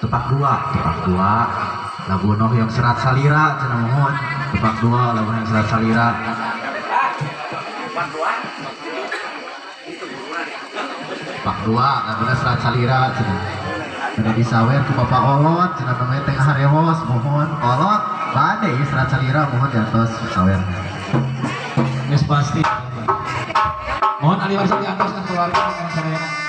tepak dua lagu noh yang serat salira cenah mohon tepak dua lagu yang serat salira tepak dua lagu yang serat salira cenah ada disawer ke Bapak Olot cenah namanya tengah harewos mohon Olot bade ya serat salira mohon diantos sawer Yes pasti. Mohon ahli waris diantos dan keluarga yang saya.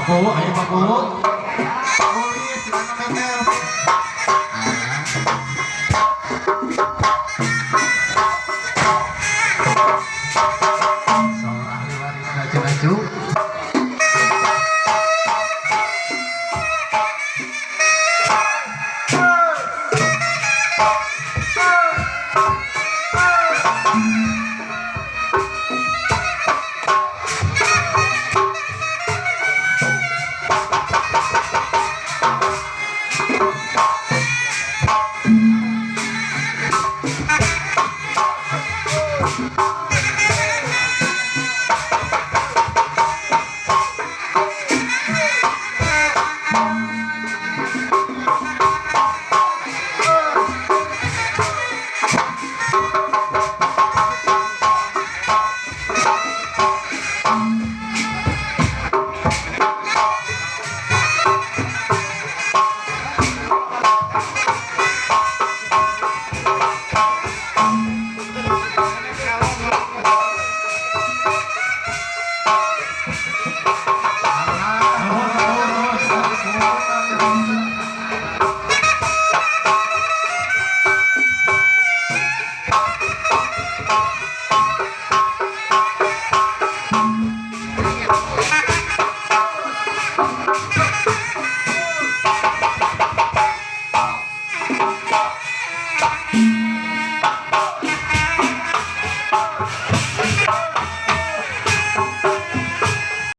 Paku, ayo Paku.